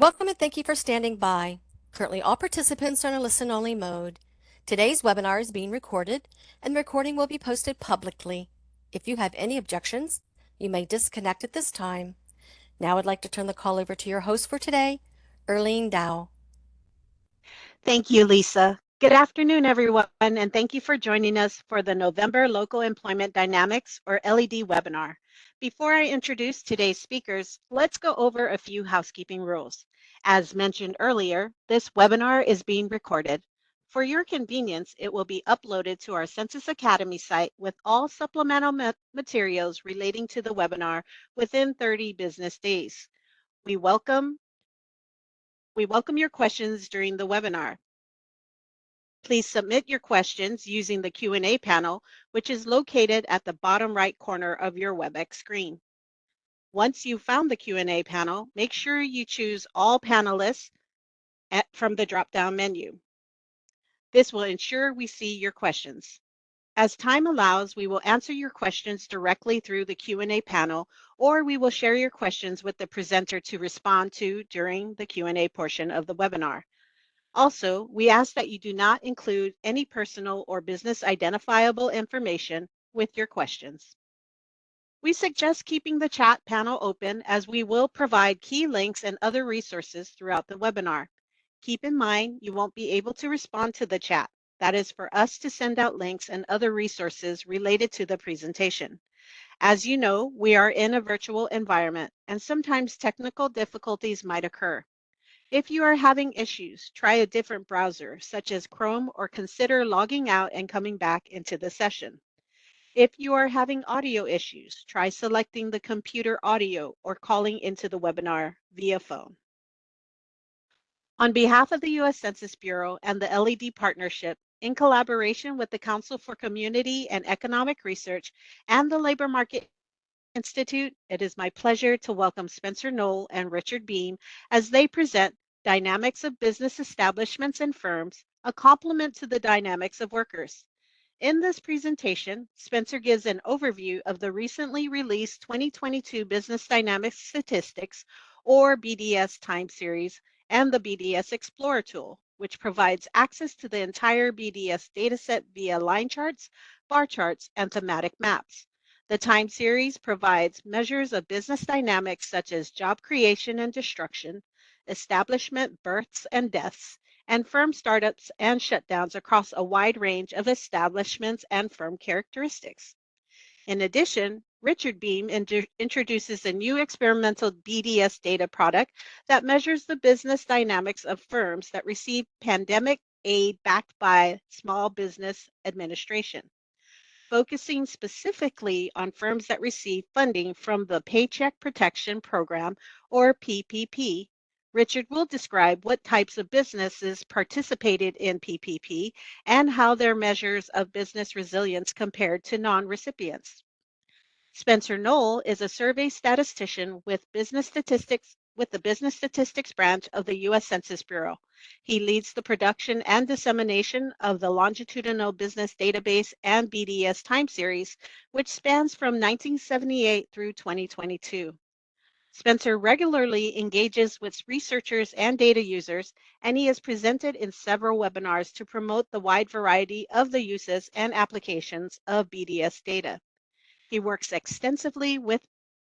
Welcome and thank you for standing by. Currently, all participants are in a listen-only mode. Today's webinar is being recorded, and the recording will be posted publicly. If you have any objections, you may disconnect at this time. Now I'd like to turn the call over to your host for today, Erlene Dow. Thank you, Lisa. Good afternoon, everyone, and thank you for joining us for the November Local Employment Dynamics, or LED webinar. Before I introduce today's speakers, let's go over a few housekeeping rules. As mentioned earlier, this webinar is being recorded. For your convenience, it will be uploaded to our Census Academy site with all supplemental materials relating to the webinar within 30 business days. We welcome your questions during the webinar. Please submit your questions using the Q&A panel, which is located at the bottom right corner of your WebEx screen. Once you've found the Q&A panel, make sure you choose All Panelists from the drop-down menu. This will ensure we see your questions. As time allows, we will answer your questions directly through the Q&A panel, or we will share your questions with the presenter to respond to during the Q&A portion of the webinar. Also, we ask that you do not include any personal or business identifiable information with your questions. We suggest keeping the chat panel open as we will provide key links and other resources throughout the webinar. Keep in mind, you won't be able to respond to the chat. That is for us to send out links and other resources related to the presentation. As you know, we are in a virtual environment and sometimes technical difficulties might occur. If you are having issues, try a different browser, such as Chrome, or consider logging out and coming back into the session. If you are having audio issues, try selecting the computer audio or calling into the webinar via phone. On behalf of the U.S. Census Bureau and the LED Partnership, in collaboration with the Council for Community and Economic Research and the Labor Market Institute, it is my pleasure to welcome Spencer Knoll and Richard Beam as they present Dynamics of Business Establishments and Firms, a complement to the dynamics of workers. In this presentation, Spencer gives an overview of the recently released 2022 Business Dynamics Statistics, or BDS time series, and the BDS Explorer tool, which provides access to the entire BDS dataset via line charts, bar charts, and thematic maps. The time series provides measures of business dynamics such as job creation and destruction, establishment births and deaths, and firm startups and shutdowns across a wide range of establishments and firm characteristics. In addition, Richard Beam introduces a new experimental BDS data product that measures the business dynamics of firms that receive pandemic aid backed by Small Business Administration, focusing specifically on firms that receive funding from the Paycheck Protection Program, or PPP. Richard will describe what types of businesses participated in PPP and how their measures of business resilience compared to non-recipients. Spencer Knoll is a survey statistician with the Business Statistics branch of the U.S. Census Bureau. He leads the production and dissemination of the Longitudinal Business Database and BDS time series, which spans from 1978 through 2022. Spencer regularly engages with researchers and data users, and he has presented in several webinars to promote the wide variety of the uses and applications of BDS data. He works extensively with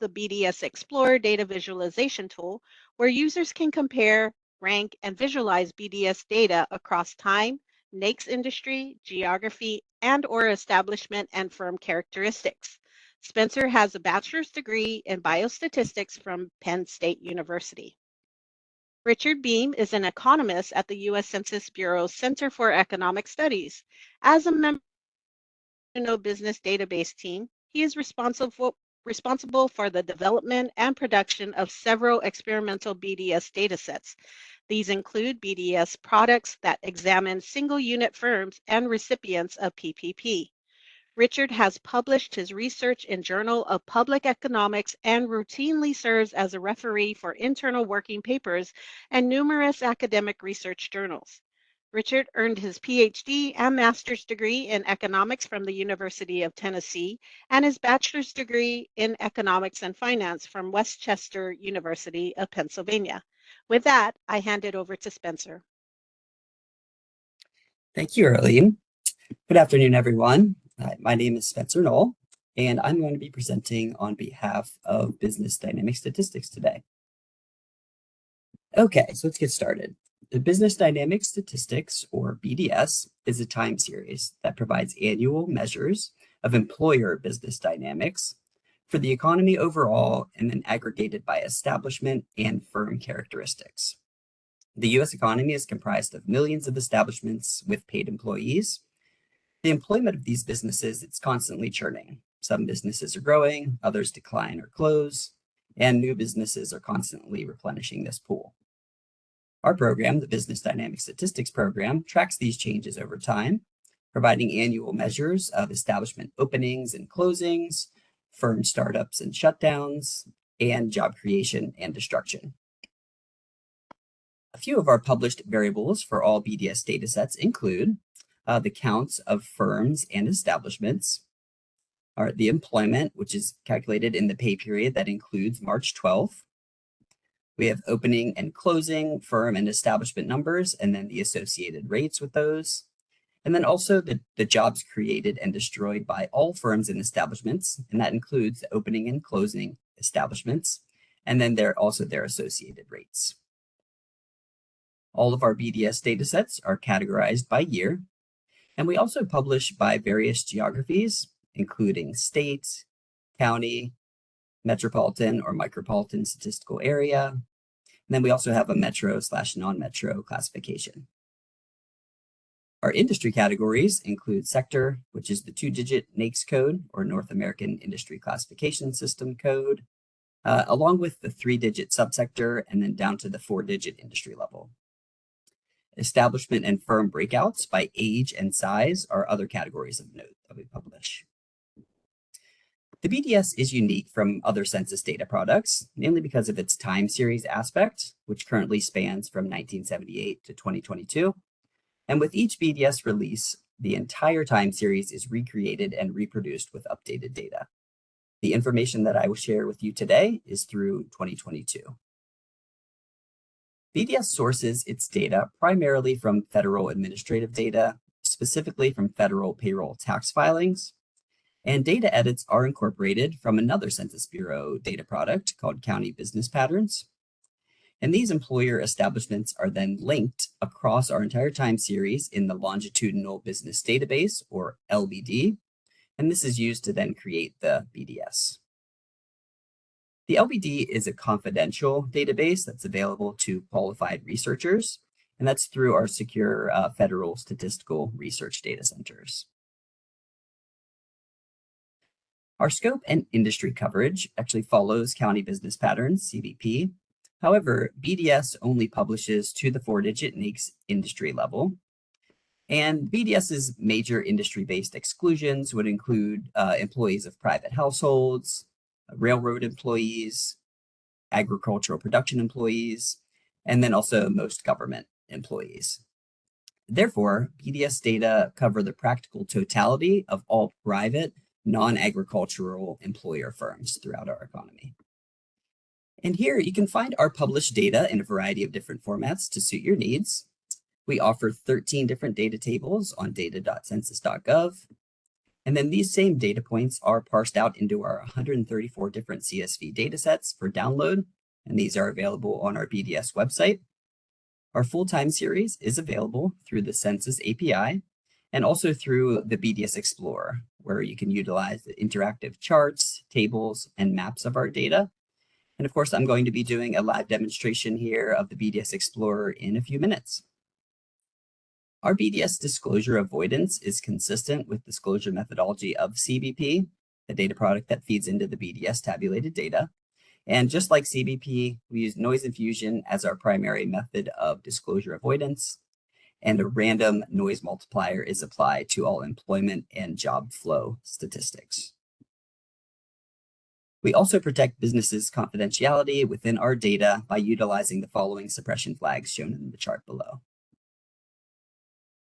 the BDS Explorer data visualization tool, where users can compare, rank, and visualize BDS data across time, NAICS industry, geography, and/or establishment and firm characteristics. Spencer has a bachelor's degree in biostatistics from Penn State University. Richard Beam is an economist at the U.S. Census Bureau's Center for Economic Studies. As a member of the Business Database team, he is responsible for the development and production of several experimental BDS datasets. These include BDS products that examine single unit firms and recipients of PPP. Richard has published his research in Journal of Public Economics and routinely serves as a referee for internal working papers and numerous academic research journals. Richard earned his PhD and master's degree in economics from the University of Tennessee and his bachelor's degree in economics and finance from West Chester University of Pennsylvania. With that, I hand it over to Spencer. Thank you, Arlene. Good afternoon, everyone. My name is Spencer Knoll, and I'm going to be presenting on behalf of Business Dynamics Statistics today. Okay, so let's get started. The Business Dynamics Statistics, or BDS, is a time series that provides annual measures of employer business dynamics for the economy overall and then aggregated by establishment and firm characteristics. The U.S. economy is comprised of millions of establishments with paid employees. The employment of these businesses, it's constantly churning. Some businesses are growing, others decline or close, and new businesses are constantly replenishing this pool. Our program, the Business Dynamics Statistics Program, tracks these changes over time, providing annual measures of establishment openings and closings, firm startups and shutdowns, and job creation and destruction. A few of our published variables for all BDS datasets include the counts of firms and establishments, the employment, which is calculated in the pay period that includes March 12th. We have opening and closing firm and establishment numbers, and then the associated rates with those. And then also the jobs created and destroyed by all firms and establishments, and that includes the opening and closing establishments, and then also their associated rates. All of our BDS datasets are categorized by year, and we also publish by various geographies, including state, county, metropolitan or micropolitan statistical area. And then we also have a metro/non-metro classification. Our industry categories include sector, which is the 2-digit NAICS code or North American Industry Classification System code, along with the 3-digit subsector and then down to the 4-digit industry level. Establishment and firm breakouts by age and size are other categories of note that we publish. The BDS is unique from other census data products, mainly because of its time series aspect, which currently spans from 1978 to 2022. And with each BDS release, the entire time series is recreated and reproduced with updated data. The information that I will share with you today is through 2022. BDS sources its data primarily from federal administrative data, specifically from federal payroll tax filings, and data edits are incorporated from another Census Bureau data product called County Business Patterns. And these employer establishments are then linked across our entire time series in the Longitudinal Business Database, or LBD, and this is used to then create the BDS. The LBD is a confidential database that's available to qualified researchers, and that's through our secure federal statistical research data centers. Our scope and industry coverage actually follows County Business Patterns, CBP. However, BDS only publishes to the 4-digit NAICS industry level. And BDS's major industry-based exclusions would include employees of private households, railroad employees, agricultural production employees, and then also most government employees. Therefore, BDS data cover the practical totality of all private, non-agricultural employer firms throughout our economy. And here you can find our published data in a variety of different formats to suit your needs. We offer 13 different data tables on data.census.gov. And then these same data points are parsed out into our 134 different CSV datasets for download, and these are available on our BDS website. Our full-time series is available through the Census API and also through the BDS Explorer, where you can utilize the interactive charts, tables, and maps of our data. And of course, I'm going to be doing a live demonstration here of the BDS Explorer in a few minutes. Our BDS disclosure avoidance is consistent with disclosure methodology of CBP, the data product that feeds into the BDS tabulated data. And just like CBP, we use noise infusion as our primary method of disclosure avoidance, and a random noise multiplier is applied to all employment and job flow statistics. We also protect businesses' confidentiality within our data by utilizing the following suppression flags shown in the chart below.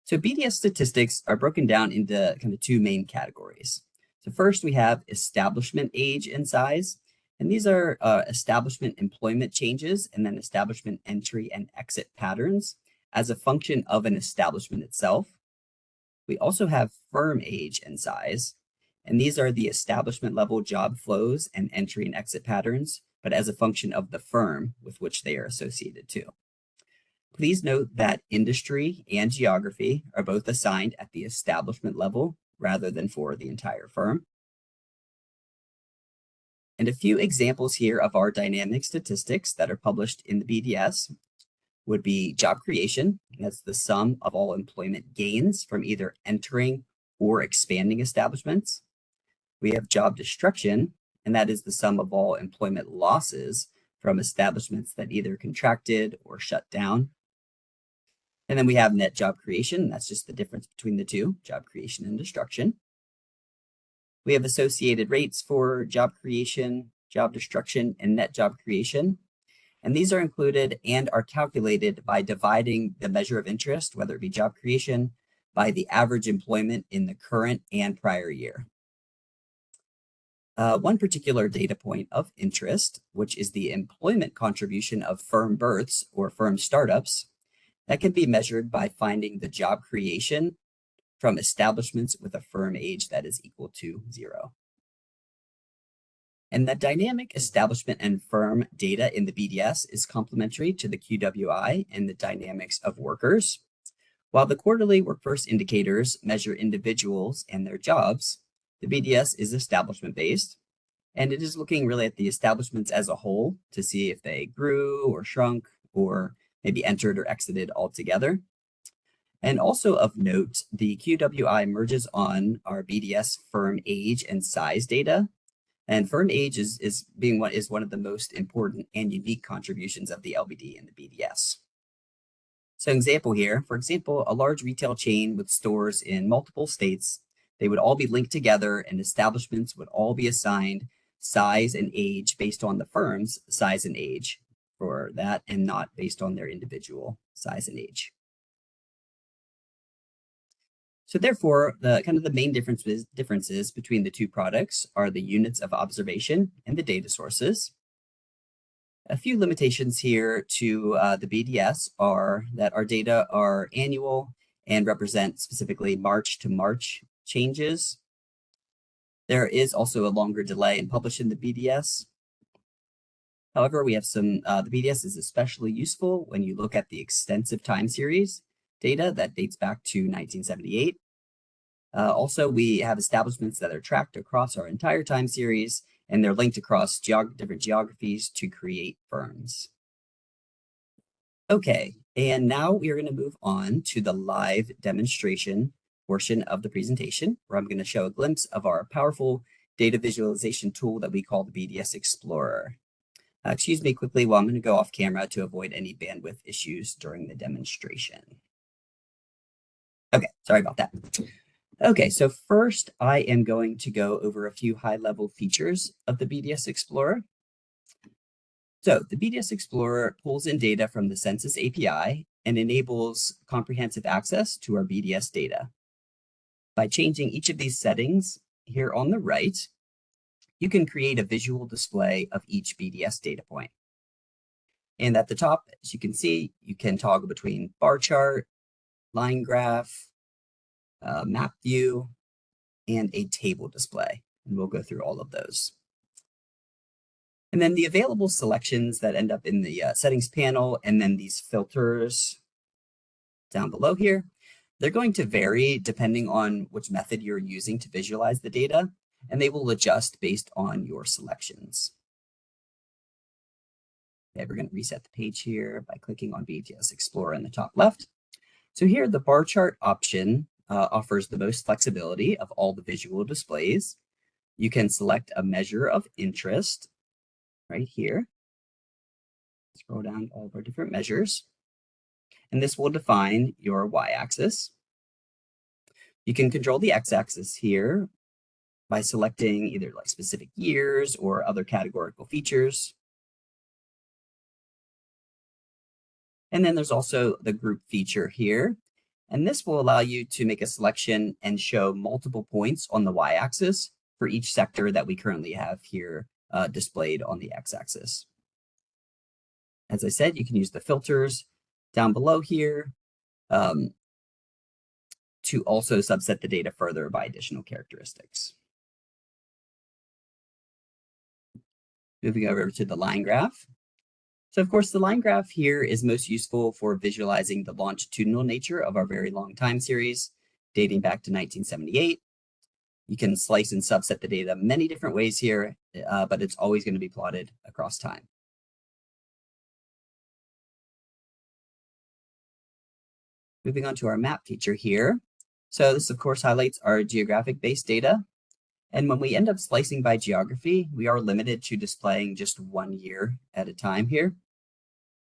So BDS statistics are broken down into kind of two main categories. So first we have establishment age and size, And these are establishment employment changes and then establishment entry and exit patterns as a function of an establishment itself. We also have firm age and size, and these are the establishment level job flows and entry and exit patterns, but as a function of the firm with which they are associated to. Please note that industry and geography are both assigned at the establishment level rather than for the entire firm. And a few examples here of our dynamic statistics that are published in the BDS would be job creation. That's the sum of all employment gains from either entering or expanding establishments. We have job destruction, and that is the sum of all employment losses from establishments that either contracted or shut down. And then we have net job creation. That's just the difference between the two, job creation and destruction. We have associated rates for job creation, job destruction, and net job creation. And these are included and are calculated by dividing the measure of interest, whether it be job creation, by the average employment in the current and prior year. One particular data point of interest, which is the employment contribution of firm births or firm startups, that can be measured by finding the job creation from establishments with a firm age that is equal to 0. And the dynamic establishment and firm data in the BDS is complementary to the QWI and the dynamics of workers. While the quarterly workforce indicators measure individuals and their jobs, the BDS is establishment-based, and it is looking really at the establishments as a whole to see if they grew or shrunk or maybe entered or exited altogether. And also of note, the QWI merges on our BDS firm age and size data. And firm age is one of the most important and unique contributions of the LBD and the BDS. So example here, for example, a large retail chain with stores in multiple states, they would all be linked together and establishments would all be assigned size and age based on the firm's size and age for that and not based on their individual size and age. So therefore, the main differences between the two products are the units of observation and the data sources. A few limitations here to the BDS are that our data are annual and represent specifically March to March changes. There is also a longer delay in publishing the BDS. However, we have the BDS is especially useful when you look at the extensive time series data that dates back to 1978. Also, we have establishments that are tracked across our entire time series, and they're linked across different geographies to create firms. Okay, and now we are going to move on to the live demonstration portion of the presentation, where I'm going to show a glimpse of our powerful data visualization tool that we call the BDS Explorer. Excuse me quickly while I'm going to go off camera to avoid any bandwidth issues during the demonstration. Okay, sorry about that. Okay, so first I am going to go over a few high-level features of the BDS Explorer. So the BDS Explorer pulls in data from the Census API and enables comprehensive access to our BDS data. By changing each of these settings here on the right, you can create a visual display of each BDS data point. And at the top, as you can see, you can toggle between bar chart, line graph, map view, and a table display. And we'll go through all of those. And then the available selections that end up in the settings panel, and then these filters down below here, they're going to vary depending on which method you're using to visualize the data, and they will adjust based on your selections. Okay, we're going to reset the page here by clicking on BDS Explorer in the top left. So here, the bar chart option offers the most flexibility of all the visual displays. You can select a measure of interest right here. Scroll down to all of our different measures, and this will define your y-axis. You can control the x-axis here by selecting either like specific years or other categorical features. And then there's also the group feature here. And this will allow you to make a selection and show multiple points on the y-axis for each sector that we currently have here displayed on the x-axis. As I said, you can use the filters down below here to also subset the data further by additional characteristics. Moving over to the line graph. So of course, the line graph here is most useful for visualizing the longitudinal nature of our very long time series dating back to 1978. You can slice and subset the data many different ways here, but it's always going to be plotted across time. Moving on to our map feature here. So this, of course, highlights our geographic-based data. And when we end up slicing by geography, we are limited to displaying just 1 year at a time here,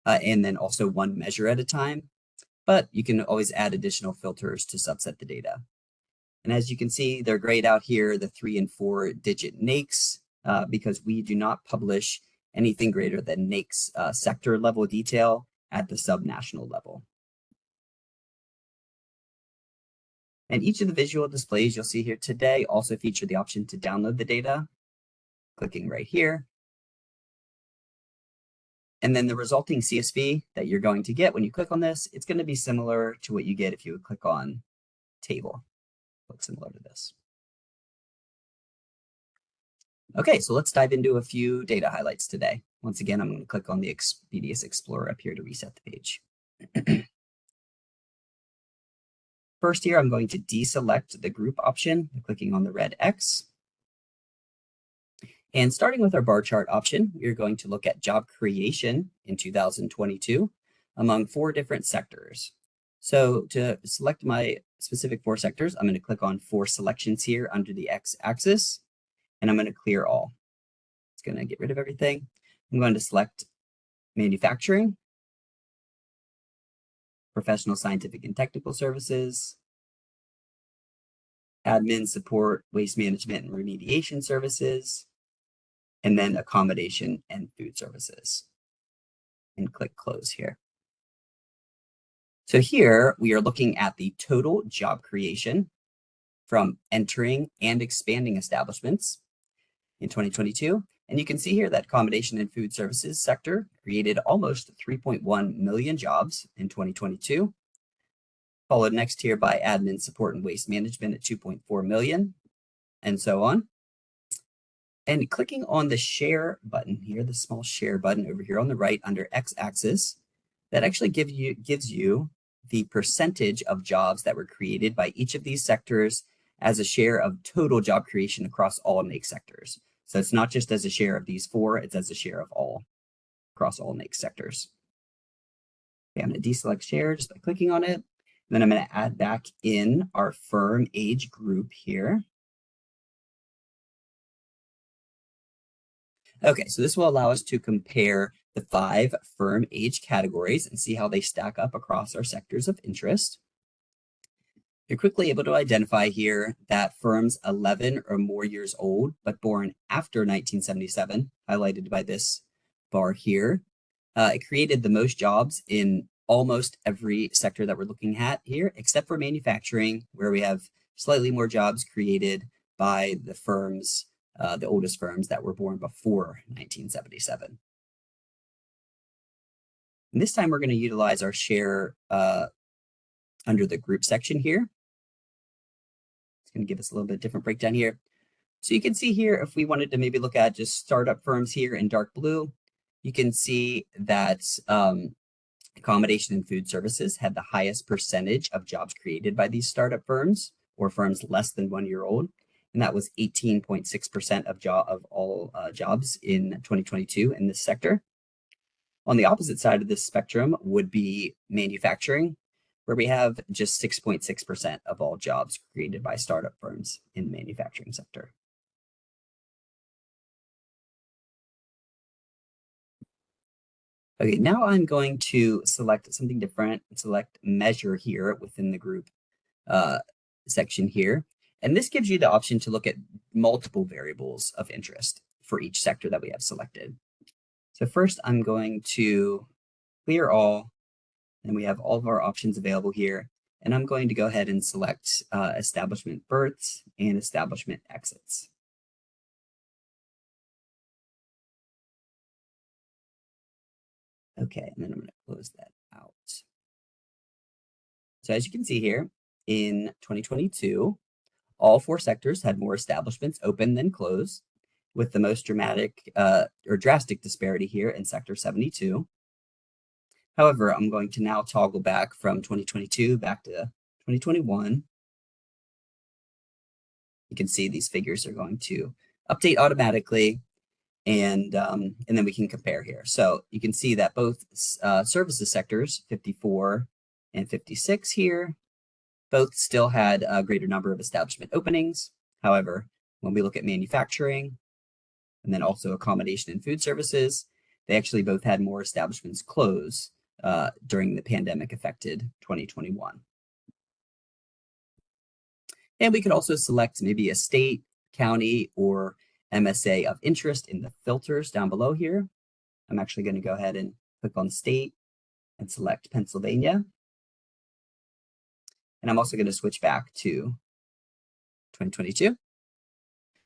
and then also 1 measure at a time. But you can always add additional filters to subset the data. And as you can see, they're grayed out here, the 3- and 4-digit NAICS, because we do not publish anything greater than NAICS sector level detail at the subnational level. And each of the visual displays you'll see here today also feature the option to download the data, clicking right here. And then the resulting CSV that you're going to get when you click on this, it's going to be similar to what you get if you would click on table. Looks similar to this. Okay, so let's dive into a few data highlights today. Once again, I'm going to click on the Expedius Explorer up here to reset the page. First here, I'm going to deselect the group option by clicking on the red X. And starting with our bar chart option, we're going to look at job creation in 2022 among 4 different sectors. So to select my specific 4 sectors, I'm going to click on 4 selections here under the X-axis, and I'm going to clear all. It's going to get rid of everything. I'm going to select manufacturing, professional, scientific, and technical services, admin, support, waste management, and remediation services, and then accommodation and food services. And click close here. So here we are looking at the total job creation from entering and expanding establishments in 2022. And you can see here that accommodation and food services sector created almost 3.1 million jobs in 2022, followed next here by admin, support, and waste management at 2.4 million, and so on. And clicking on the share button here, the small share button over here on the right under X-axis, that actually gives you the percentage of jobs that were created by each of these sectors as a share of total job creation across all NAICS sectors. So it's not just as a share of these 4, it's as a share of all across all NAICS sectors. Okay, I'm going to deselect share just by clicking on it. And then I'm going to add back in our firm age group here. Okay, so this will allow us to compare the 5 firm age categories and see how they stack up across our sectors of interest. You're quickly able to identify here that firms 11 or more years old, but born after 1977, highlighted by this bar here, it created the most jobs in almost every sector that we're looking at here, except for manufacturing, where we have slightly more jobs created by the firms, the oldest firms that were born before 1977. And this time we're going to utilize our share under the group section here. It's going to give us a little bit different breakdown here. So you can see here, if we wanted to maybe look at just startup firms here in dark blue, you can see that accommodation and food services had the highest percentage of jobs created by these startup firms or firms less than 1 year old. And that was 18.6% of all jobs in 2022 in this sector. On the opposite side of this spectrum would be manufacturing, where we have just 6.6% of all jobs created by startup firms in the manufacturing sector. Okay, now I'm going to select something different, select measure here within the group section here. And this gives you the option to look at multiple variables of interest for each sector that we have selected. So first I'm going to clear all, and we have all of our options available here. And I'm going to go ahead and select establishment births and establishment exits. Okay, and then I'm going to close that out. So as you can see here, in 2022, all four sectors had more establishments open than closed, with the most dramatic or drastic disparity here in Sector 72. However, I'm going to now toggle back from 2022 back to 2021. You can see these figures are going to update automatically, and then we can compare here. So you can see that both services sectors, 54 and 56 here, both still had a greater number of establishment openings. However, when we look at manufacturing and then also accommodation and food services, they actually both had more establishments close during the pandemic affected 2021. And we could also select maybe a state, county, or MSA of interest in the filters down below here. I'm actually going to go ahead and click on state and select Pennsylvania. And I'm also going to switch back to 2022.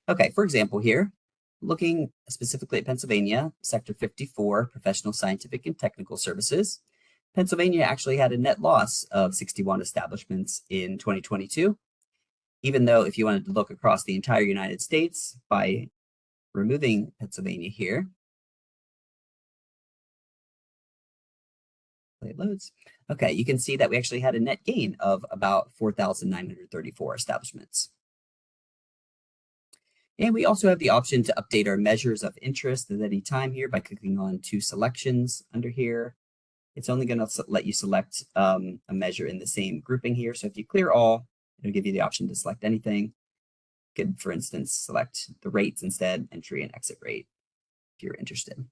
Okay, for example here, looking specifically at Pennsylvania, Sector 54, Professional, Scientific, and Technical Services. Pennsylvania actually had a net loss of 61 establishments in 2022, even though if you wanted to look across the entire United States by removing Pennsylvania here, it loads. Okay, you can see that we actually had a net gain of about 4,934 establishments. And we also have the option to update our measures of interest at any time here by clicking on two selections under here. It's only going to let you select a measure in the same grouping here. So if you clear all, it'll give you the option to select anything. You could, for instance, select the rates instead, entry and exit rate, if you're interested.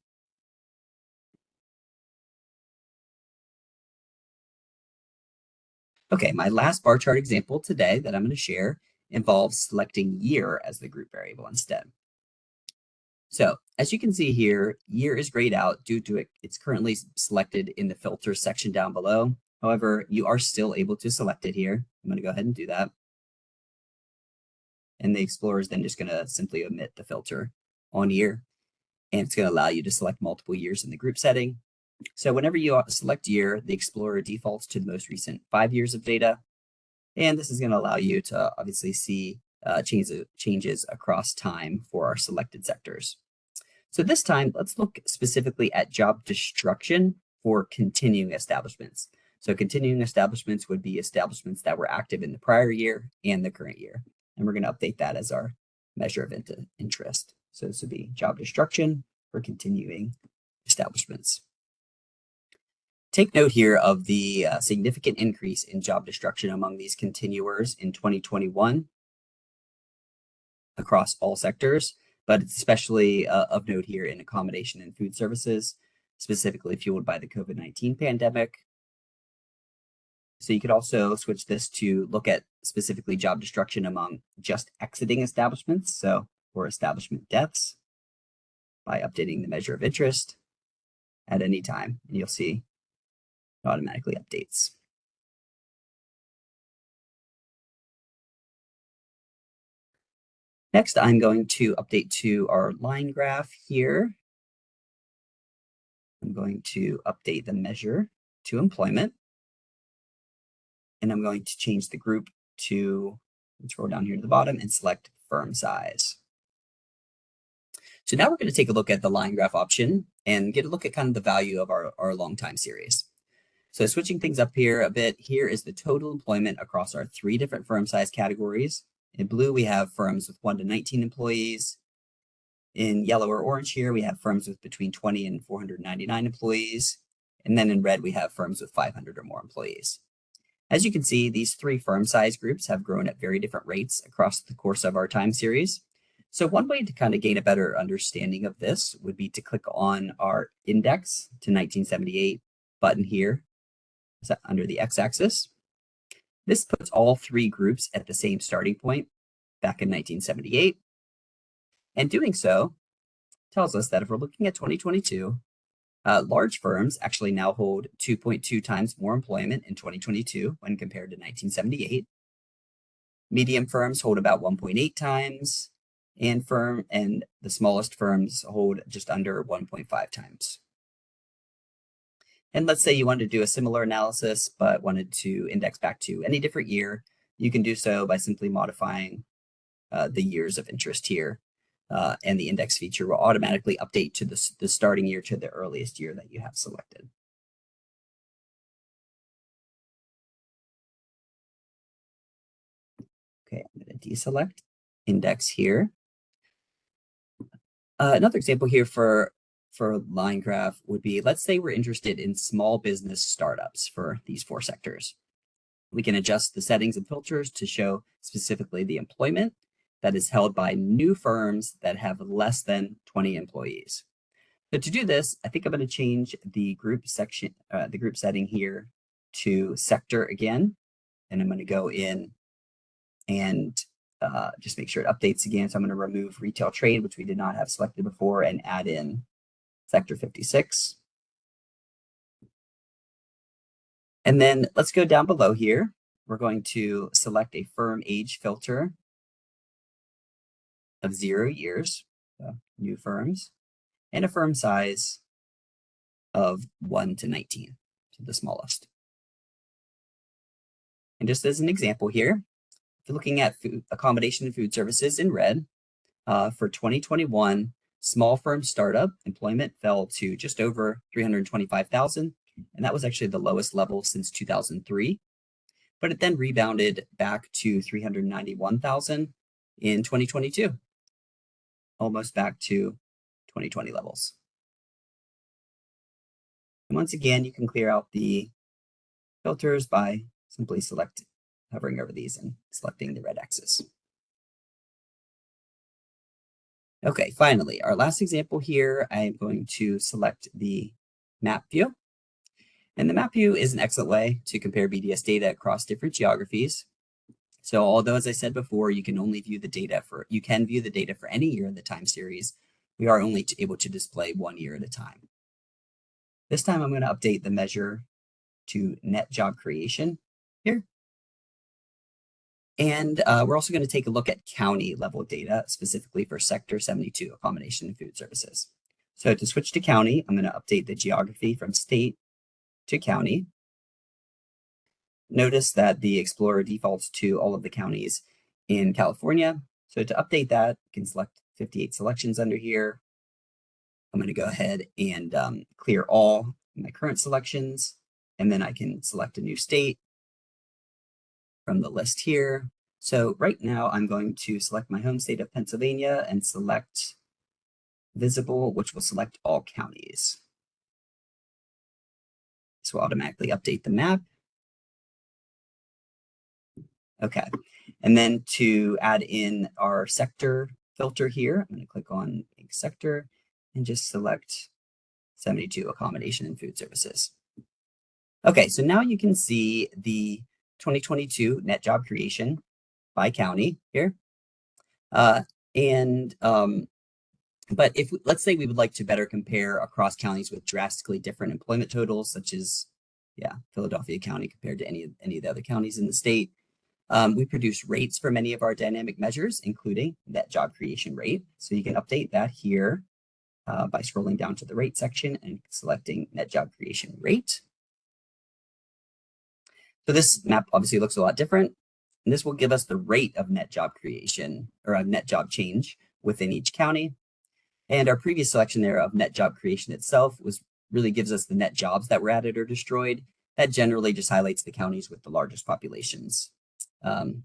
Okay, my last bar chart example today that I'm going to share involves selecting year as the group variable instead. So as you can see here, year is grayed out due to it's currently selected in the filter section down below. However, you are still able to select it here. I'm going to go ahead and do that. And the Explorer is then just going to simply omit the filter on year. And it's going to allow you to select multiple years in the group setting. So whenever you select year, the Explorer defaults to the most recent 5 years of data. And this is going to allow you to obviously see changes across time for our selected sectors. So this time, let's look specifically at job destruction for continuing establishments. So continuing establishments would be establishments that were active in the prior year and the current year. And we're going to update that as our measure of interest. So this would be job destruction for continuing establishments. Take note here of the significant increase in job destruction among these continuers in 2021 across all sectors, but it's especially of note here in accommodation and food services, specifically fueled by the COVID-19 pandemic. So you could also switch this to look at specifically job destruction among just exiting establishments, so or establishment deaths, by updating the measure of interest at any time, and you'll see it automatically updates. Next, I'm going to update to our line graph here. I'm going to update the measure to employment. And I'm going to change the group to, scroll down here to the bottom and select firm size. So now we're going to take a look at the line graph option and get a look at kind of the value of our long time series. So switching things up here a bit, here is the total employment across our 3 different firm size categories. In blue, we have firms with 1 to 19 employees. In yellow or orange here, we have firms with between 20 and 499 employees. And then in red, we have firms with 500 or more employees. As you can see, these 3 firm size groups have grown at very different rates across the course of our time series. So one way to kind of gain a better understanding of this would be to click on our index to 1978 button here under the x-axis. This puts all 3 groups at the same starting point back in 1978. And doing so tells us that if we're looking at 2022, large firms actually now hold 2.2 times more employment in 2022 when compared to 1978. Medium firms hold about 1.8 times, and the smallest firms hold just under 1.5 times. And let's say you wanted to do a similar analysis, but wanted to index back to any different year, you can do so by simply modifying the years of interest here. And the index feature will automatically update to the starting year to the earliest year that you have selected. Okay, I'm going to deselect index here. Another example here for line graph would be, let's say we're interested in small business startups for these 4 sectors. We can adjust the settings and filters to show specifically the employment that is held by new firms that have less than 20 employees. So to do this, I think I'm going to change the group section, the group setting here to sector again. And I'm going to go in and just make sure it updates again. So I'm going to remove retail trade, which we did not have selected before, and add in sector 56. And then let's go down below here. We're going to select a firm age filter of 0 years, so new firms, and a firm size of 1 to 19, so the smallest. And just as an example here, if you're looking at accommodation and food services in red, for 2021, small firm startup employment fell to just over 325,000, and that was actually the lowest level since 2003. But it then rebounded back to 391,000 in 2022, almost back to 2020 levels. And once again, you can clear out the filters by simply hovering over these and selecting the red axis. Okay, finally, our last example here, I'm going to select the map view. And the map view is an excellent way to compare BDS data across different geographies. So although, as I said before, you can view the data for any year in the time series, we are only able to display 1 year at a time. This time I'm going to update the measure to net job creation here. And we're also going to take a look at county level data, specifically for Sector 72, Accommodation and Food Services. So to switch to county, I'm going to update the geography from state to county. Notice that the Explorer defaults to all of the counties in California. So to update that, you can select 58 selections under here. I'm going to go ahead and clear all my current selections, and then I can select a new state from the list here. So right now I'm going to select my home state of Pennsylvania and select visible, which will select all counties. This will automatically update the map. Okay, and then to add in our sector filter here, I'm going to click on sector and just select 72 Accommodation and Food Services. Okay, so now you can see the 2022 net job creation by county here. But let's say we would like to better compare across counties with drastically different employment totals, such as, Philadelphia County compared to any of the other counties in the state. We produce rates for many of our dynamic measures, including net job creation rate. So you can update that here by scrolling down to the rate section and selecting net job creation rate. So this map obviously looks a lot different, and this will give us the rate of net job creation or a net job change within each county. And our previous selection there of net job creation itself really gives us the net jobs that were added or destroyed. That generally just highlights the counties with the largest populations. And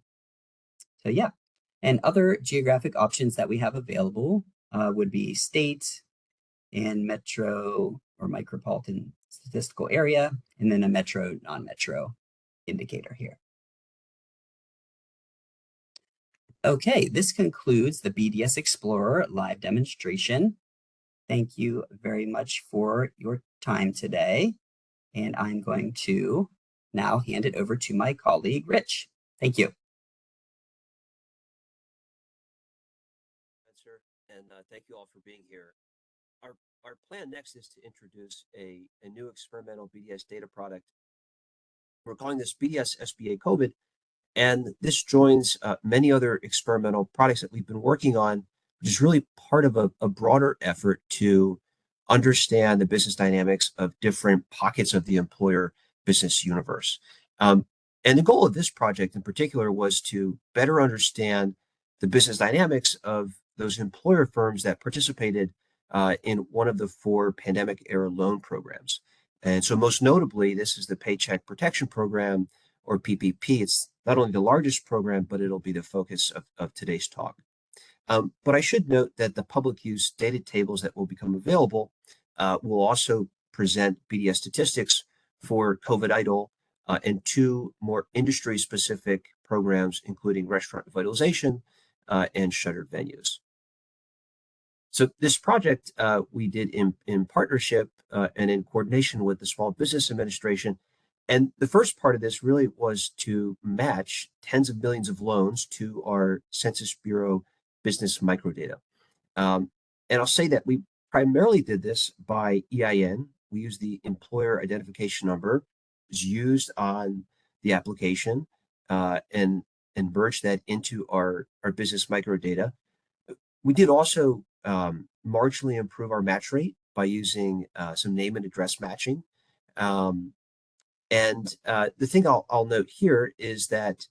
other geographic options that we have available would be state and metro or micropolitan statistical area, and then a metro, non-metro indicator here. Okay, this concludes the BDS Explorer live demonstration. Thank you very much for your time today. And I'm going to now hand it over to my colleague, Rich. Thank you. And thank you all for being here. Our plan next is to introduce a new experimental BDS data product. We're calling this BDS SBA COVID, and this joins many other experimental products that we've been working on, which is really part of a broader effort to understand the business dynamics of different pockets of the employer business universe. And the goal of this project in particular was to better understand the business dynamics of those employer firms that participated in one of the 4 pandemic-era loan programs. And so most notably, this is the Paycheck Protection Program, or PPP. It's not only the largest program, but it'll be the focus of today's talk. But I should note that the public use data tables that will become available will also present BDS statistics for COVID idle and 2 more industry-specific programs, including restaurant revitalization and shuttered venues. So this project we did in partnership and in coordination with the Small Business Administration. And the first part of this really was to match tens of millions of loans to our Census Bureau business microdata. And I'll say that we primarily did this by EIN. We used the employer identification number, is used on the application, and merged that into our business microdata. We did also marginally improve our match rate by using some name and address matching. And the thing I'll note here is that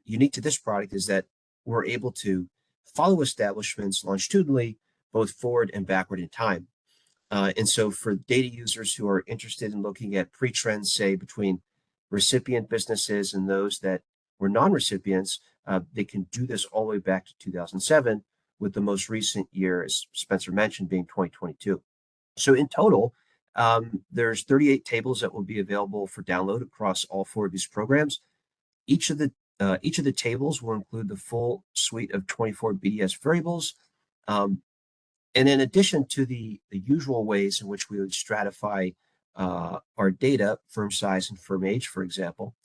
unique to this product is that we're able to follow establishments longitudinally, both forward and backward in time. And so for data users who are interested in looking at pre-trends, say between recipient businesses and those that were non-recipients, they can do this all the way back to 2007, with the most recent year, as Spencer mentioned, being 2022. So in total, there's 38 tables that will be available for download across all 4 of these programs. Each of the tables will include the full suite of 24 BDS variables. And in addition to the usual ways in which we would stratify our data, firm size and firm age, for example,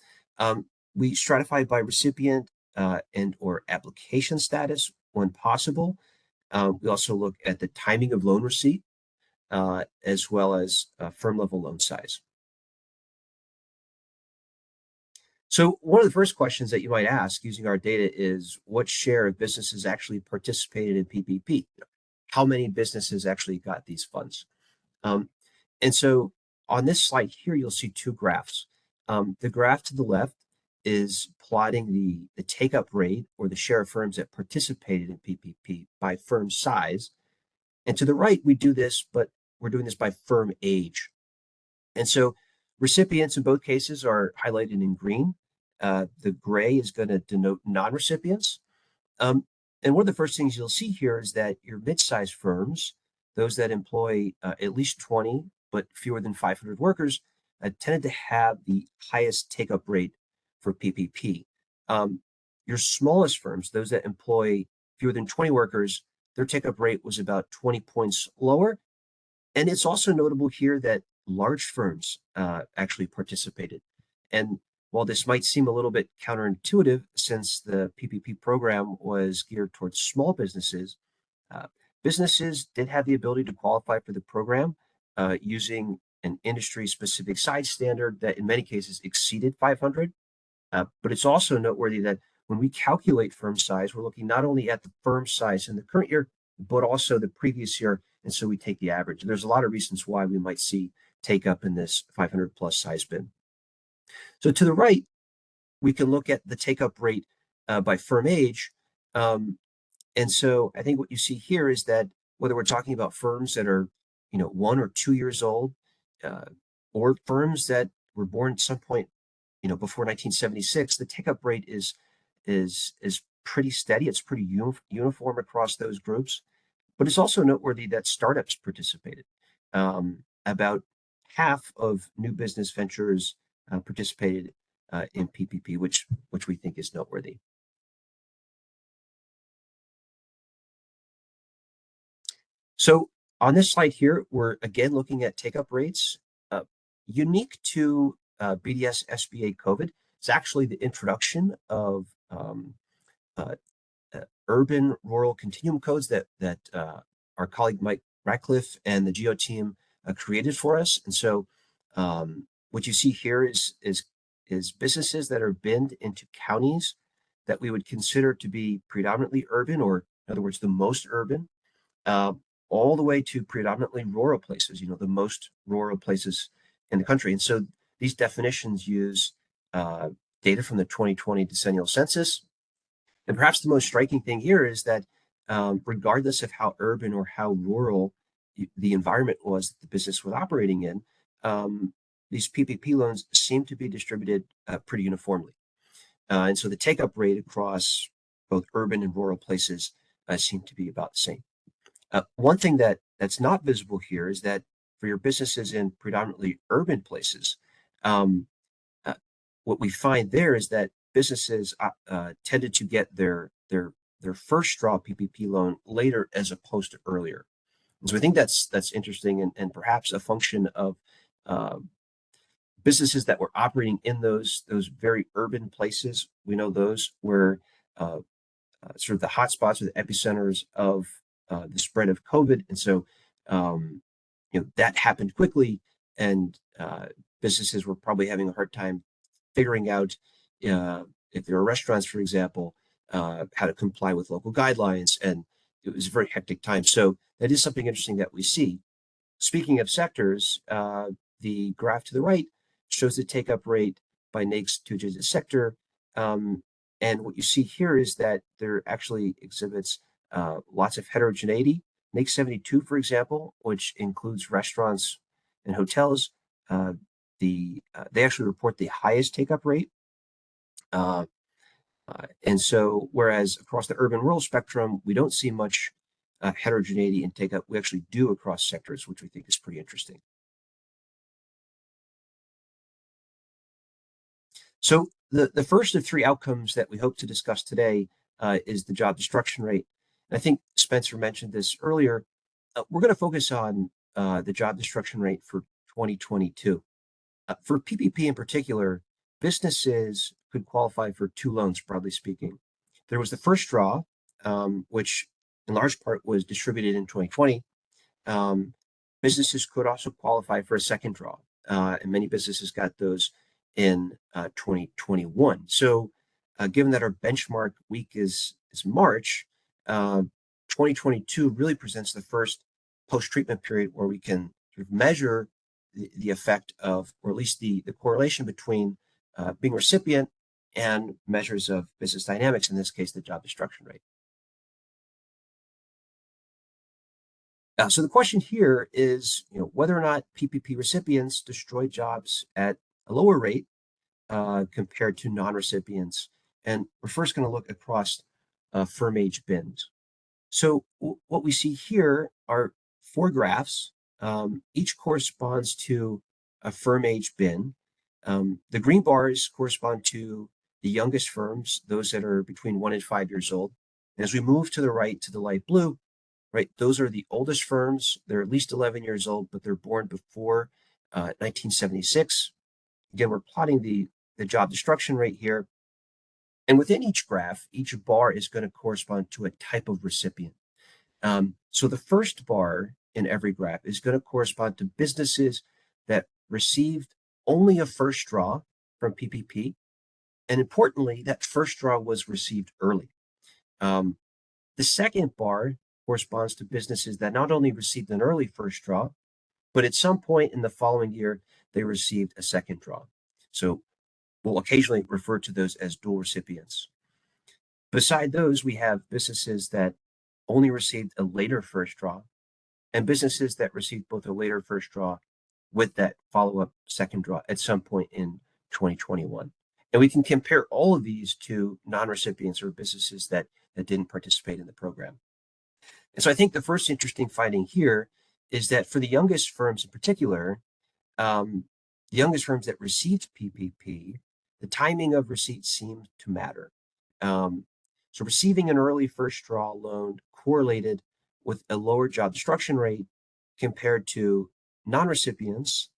we stratify by recipient and or application status when possible. We also look at the timing of loan receipt, as well as firm level loan size. So one of the first questions that you might ask using our data is, what share of businesses actually participated in PPP? How many businesses actually got these funds? And so on this slide here, you'll see 2 graphs. The graph to the left is plotting the take-up rate, or the share of firms that participated in PPP, by firm size. And to the right, we do this, but we're doing this by firm age. And so recipients in both cases are highlighted in green. The gray is going to denote non-recipients. And one of the first things you'll see here is that your mid-sized firms, those that employ at least 20 but fewer than 500 workers, tended to have the highest take-up rate for PPP. Your smallest firms, those that employ fewer than 20 workers, their take-up rate was about 20 points lower. And it's also notable here that large firms actually participated. And while this might seem a little bit counterintuitive, since the PPP program was geared towards small businesses, businesses did have the ability to qualify for the program using an industry-specific size standard that in many cases exceeded 500. But it's also noteworthy that when we calculate firm size, we're looking not only at the firm size in the current year, but also the previous year. And so we take the average. There's a lot of reasons why we might see take up in this 500 plus size bin. So to the right, we can look at the take up rate by firm age. And so I think what you see here is that whether we're talking about firms that are, 1 or 2 years old, or firms that were born at some point, before 1976, the take up rate is pretty steady. It's pretty uniform across those groups. But it's also noteworthy that startups participated. About half of new business ventures participated in PPP, which we think is noteworthy. So on this slide here, we're again looking at take-up rates. Unique to BDS SBA COVID, it's actually the introduction of urban rural continuum codes that our colleague Mike Ratcliffe and the GEO team created for us. And so what you see here is businesses that are binned into counties that we would consider to be predominantly urban, or in other words, the most urban, all the way to predominantly rural places, the most rural places in the country. And so these definitions use data from the 2020 decennial census. And perhaps the most striking thing here is that regardless of how urban or how rural the environment was that the business was operating in, these PPP loans seem to be distributed pretty uniformly. And so the take-up rate across both urban and rural places seem to be about the same. One thing that's not visible here is that for your businesses in predominantly urban places, what we find there is that businesses tended to get their first draw PPP loan later as opposed to earlier. And so I think that's interesting and perhaps a function of businesses that were operating in those very urban places. We know those were sort of the hotspots or the epicenters of the spread of COVID, and so that happened quickly, and businesses were probably having a hard time figuring out if there are restaurants, for example, how to comply with local guidelines, and it was a very hectic time. So that is something interesting that we see. Speaking of sectors, the graph to the right shows the take-up rate by NAICS two-digit sector. And what you see here is that there actually exhibits lots of heterogeneity. NAICS 72, for example, which includes restaurants and hotels, they actually report the highest take-up rate. And so, whereas across the urban-rural spectrum, we don't see much heterogeneity in take-up, we actually do across sectors, which we think is pretty interesting. So the first of three outcomes that we hope to discuss today is the job destruction rate. And I think Spencer mentioned this earlier. We're going to focus on the job destruction rate for 2022. For PPP in particular, businesses could qualify for two loans, broadly speaking. There was the first draw, which in large part was distributed in 2020. Businesses could also qualify for a second draw, and many businesses got those in 2021. So given that our benchmark week is March, 2022 really presents the first post-treatment period where we can sort of measure the effect of, or at least the correlation between being a recipient and measures of business dynamics, in this case, the job destruction rate. So the question here is, whether or not PPP recipients destroy jobs at a lower rate compared to non-recipients. And we're first going to look across firm age bins. So what we see here are four graphs. Each corresponds to a firm age bin. The green bars correspond to the youngest firms, those that are between 1 and 5 years old. And as we move to the right to the light blue, right, those are the oldest firms. They're at least 11 years old, but they're born before 1976. Again, we're plotting the job destruction rate here. And within each graph, each bar is going to correspond to a type of recipient. So the first bar in every graph is going to correspond to businesses that received only a first draw from PPP. And importantly, that first draw was received early. The second bar corresponds to businesses that not only received an early first draw, but at some point in the following year, they received a second draw. So we'll occasionally refer to those as dual recipients. Beside those, we have businesses that only received a later first draw and businesses that received both a later first draw with that follow-up second draw at some point in 2021. And we can compare all of these to non-recipients or businesses that didn't participate in the program. And so I think the first interesting finding here is that for the youngest firms in particular, the youngest firms that received PPP, the timing of receipt seemed to matter. So receiving an early first draw loan correlated with a lower job destruction rate compared to non-recipients,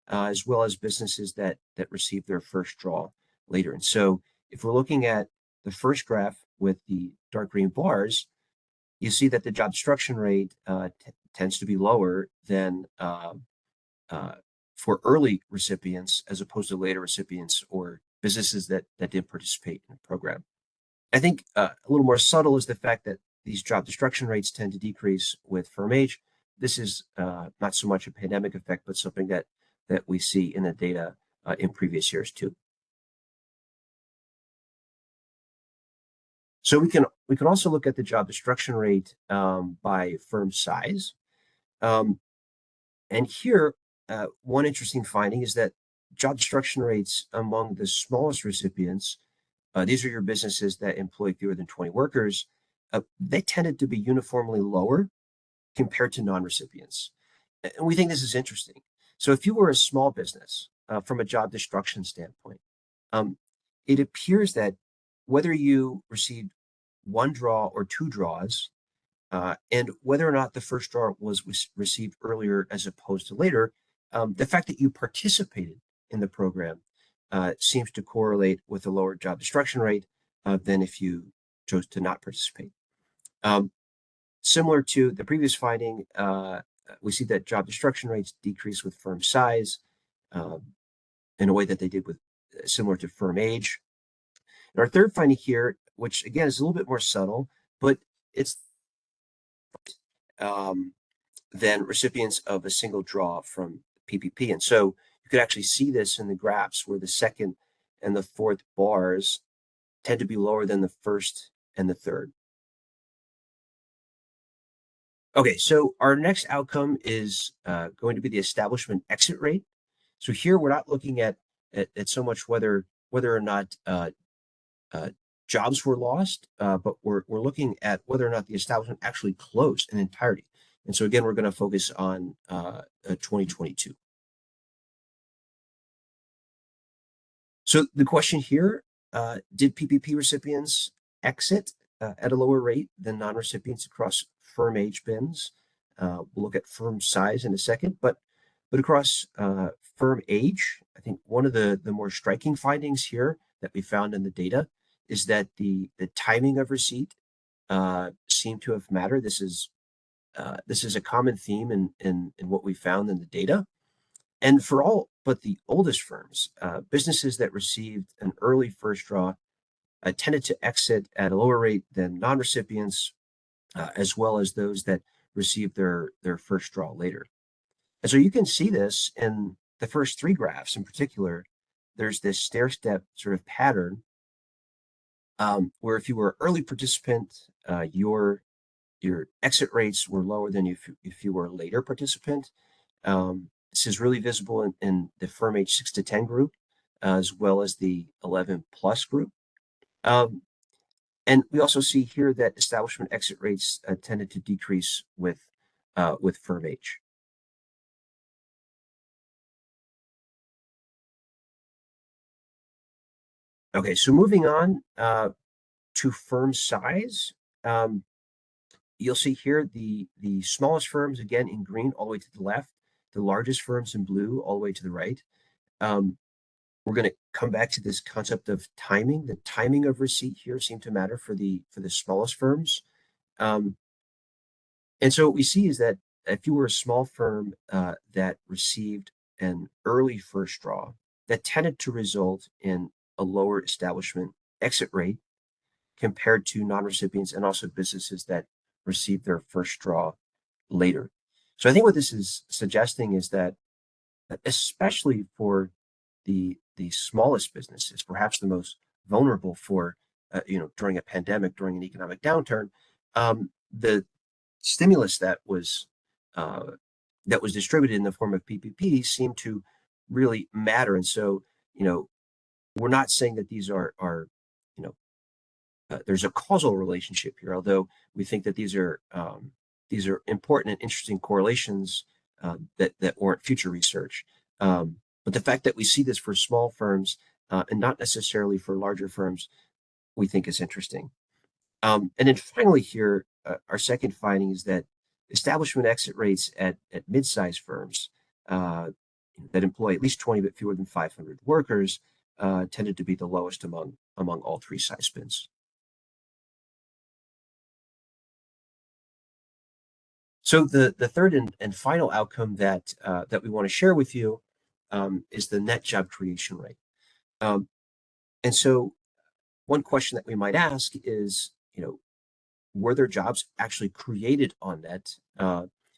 as well as businesses that received their first draw later. And so if we're looking at the first graph with the dark green bars, you see that the job destruction rate tends to be lower than for early recipients as opposed to later recipients or businesses that didn't participate in the program. I think a little more subtle is the fact that these job destruction rates tend to decrease with firm age. This is not so much a pandemic effect, but something that we see in the data in previous years too. So we can also look at the job destruction rate by firm size. And here, one interesting finding is that job destruction rates among the smallest recipients, these are your businesses that employ fewer than 20 workers, they tended to be uniformly lower compared to non-recipients. And we think this is interesting. So if you were a small business from a job destruction standpoint, it appears that whether you received one draw or two draws, and whether or not the first draw was received earlier as opposed to later, the fact that you participated in the program seems to correlate with a lower job destruction rate than if you chose to not participate. Similar to the previous finding, we see that job destruction rates decrease with firm size in a way that they did with similar to firm age. And our third finding here, which again is a little bit more subtle, but it's than recipients of a single draw from PPP. And so you could actually see this in the graphs where the second and the fourth bars tend to be lower than the first and the third. Okay, so our next outcome is going to be the establishment exit rate. So here we're not looking at so much whether or not jobs were lost, but we're looking at whether or not the establishment actually closed in entirety. And so again, we're going to focus on 2022. So the question here, did PPP recipients exit at a lower rate than non-recipients across firm age bins? We'll look at firm size in a second, but across firm age, I think one of the more striking findings here that we found in the data is that the timing of receipt seemed to have mattered. This is a common theme in what we found in the data. And for all but the oldest firms, businesses that received an early first draw tended to exit at a lower rate than non-recipients, as well as those that received their first draw later. And so you can see this in the first three graphs in particular. There's this stair-step sort of pattern where if you were an early participant, your exit rates were lower than if you were a later participant. This is really visible in the firm age 6 to 10 group, as well as the 11 plus group. And we also see here that establishment exit rates tended to decrease with firm age. Okay, so moving on to firm size, you'll see here the smallest firms, again, in green all the way to the left, the largest firms in blue all the way to the right. We're going to come back to this concept of timing. The timing of receipt here seemed to matter for the smallest firms. And so what we see is that if you were a small firm that received an early first draw, that tended to result in a lower establishment exit rate compared to non-recipients and also businesses that received their first draw later. So I think what this is suggesting is that especially for the smallest businesses, perhaps the most vulnerable for during a pandemic, during an economic downturn, the stimulus that was distributed in the form of PPP seemed to really matter. And so, we're not saying that these are there's a causal relationship here, although we think that these are important and interesting correlations that warrant future research. But the fact that we see this for small firms and not necessarily for larger firms, we think is interesting. And then finally here, our second finding is that establishment exit rates at mid-sized firms that employ at least 20 but fewer than 500 workers tended to be the lowest among all three size bins. So the third and final outcome that we want to share with you is the net job creation rate. And so one question that we might ask is, were there jobs actually created on net?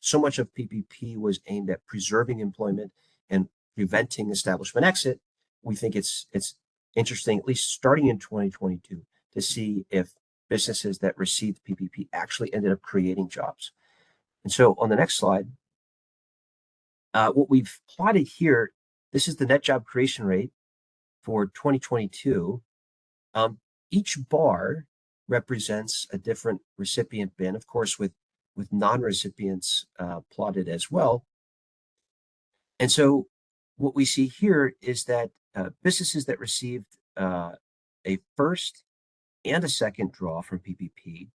So much of PPP was aimed at preserving employment and preventing establishment exit. We think it's interesting, at least starting in 2022, to see if businesses that received PPP actually ended up creating jobs. And so on the next slide, what we've plotted here, this is the net job creation rate for 2022. Each bar represents a different recipient bin, of course, with non-recipients plotted as well. And so what we see here is that businesses that received a first and a second draw from PPP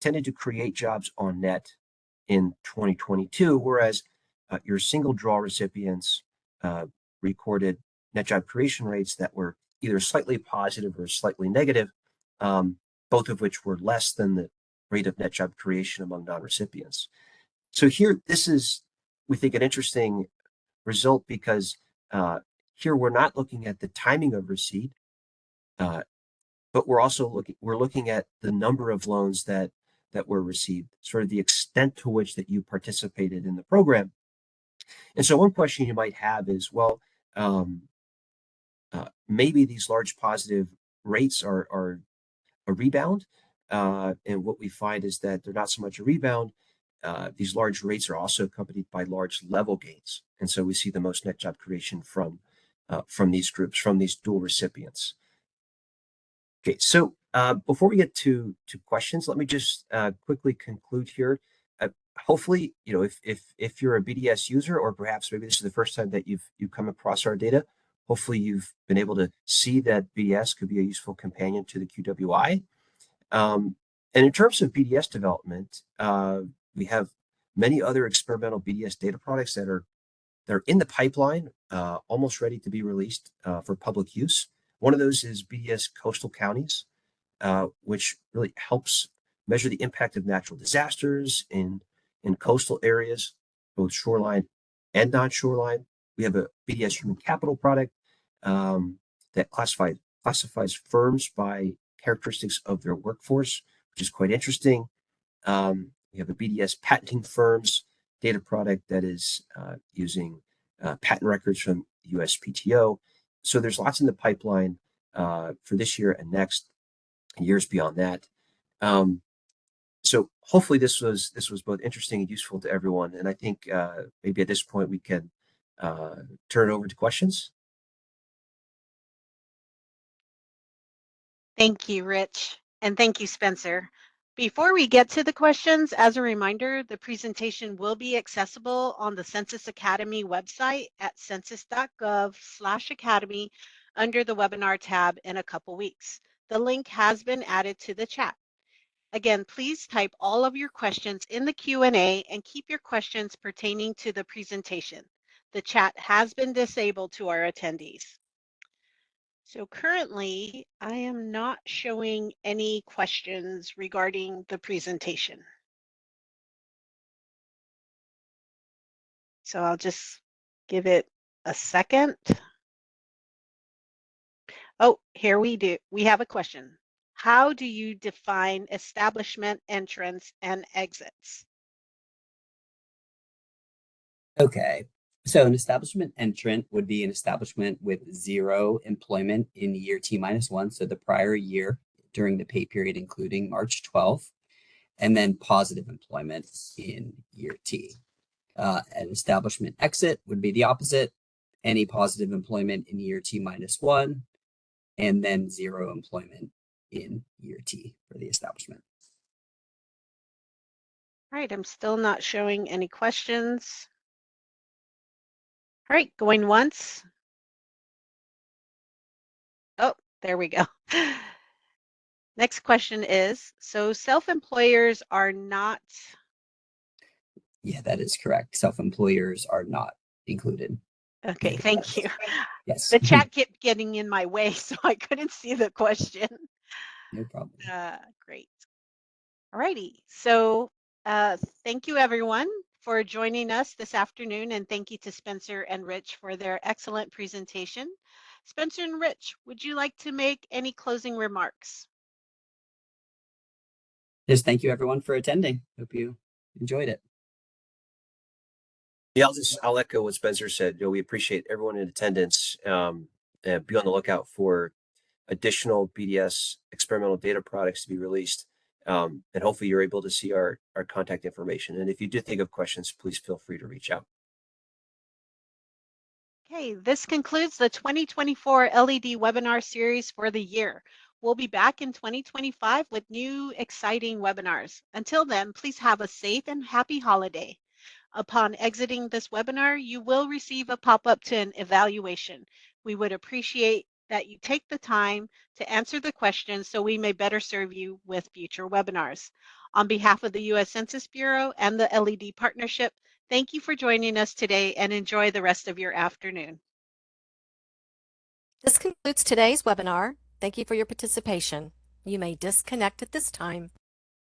tended to create jobs on net in 2022, whereas your single draw recipients recorded net job creation rates that were either slightly positive or slightly negative, both of which were less than the rate of net job creation among non-recipients. So here, this is, we think, an interesting result because here we're not looking at the timing of receipt, but we're also looking at the number of loans that were received, sort of the extent to which that you participated in the program. And so one question you might have is, well, maybe these large positive rates are a rebound. And what we find is that they're not so much a rebound. These large rates are also accompanied by large level gains. And so we see the most net job creation from these groups, from these dual recipients. Okay, so before we get to questions, let me just quickly conclude here. Hopefully, you know, if you're a BDS user, or perhaps maybe this is the first time that you've come across our data, hopefully you've been able to see that BDS could be a useful companion to the QWI. And in terms of BDS development, we have many other experimental BDS data products that are in the pipeline, almost ready to be released for public use. One of those is BDS Coastal Counties, which really helps measure the impact of natural disasters in coastal areas, both shoreline and non-shoreline. We have a BDS Human Capital product that classifies firms by characteristics of their workforce, which is quite interesting. We have a BDS Patenting Firms data product that is using patent records from USPTO. So there's lots in the pipeline for this year and next, and years beyond that. So hopefully this was both interesting and useful to everyone. And I think maybe at this point we can turn it over to questions. Thank you, Rich. And thank you, Spencer. Before we get to the questions, as a reminder, the presentation will be accessible on the Census Academy website at census.gov/academy under the webinar tab in a couple weeks. The link has been added to the chat. Again, please type all of your questions in the Q&A and keep your questions pertaining to the presentation. The chat has been disabled to our attendees. So currently, I am not showing any questions regarding the presentation. So I'll just give it a second. Oh, here we do. We have a question. How do you define establishment entrance and exits? Okay, so an establishment entrant would be an establishment with 0 employment in year T-1, so the prior year during the pay period, including March 12th, and then positive employment in year T. An establishment exit would be the opposite, any positive employment in year T-1, and then 0 employment in year T for the establishment. All right, I'm still not showing any questions. All right, going once. Oh, there we go. Next question is, so self-employers are not... Yeah, that is correct. Self-employers are not included. Okay, thank you. Yes. The chat kept getting in my way, so I couldn't see the question. No problem. Great. All righty. So thank you, everyone, for joining us this afternoon, and thank you to Spencer and Rich for their excellent presentation. Spencer and Rich, would you like to make any closing remarks? Just thank you everyone for attending. Hope you enjoyed it. Yeah, I'll echo what Spencer said. We appreciate everyone in attendance. And be on the lookout for additional BDS experimental data products to be released. And hopefully you're able to see our contact information. And if you do think of questions, please feel free to reach out. Okay, this concludes the 2024 LED webinar series for the year. We'll be back in 2025 with new exciting webinars. Until then, please have a safe and happy holiday. Upon exiting this webinar, you will receive a pop-up to an evaluation. We would appreciate that you take the time to answer the questions so we may better serve you with future webinars. On behalf of the U.S. Census Bureau and the LED Partnership, thank you for joining us today and enjoy the rest of your afternoon. This concludes today's webinar. Thank you for your participation. You may disconnect at this time.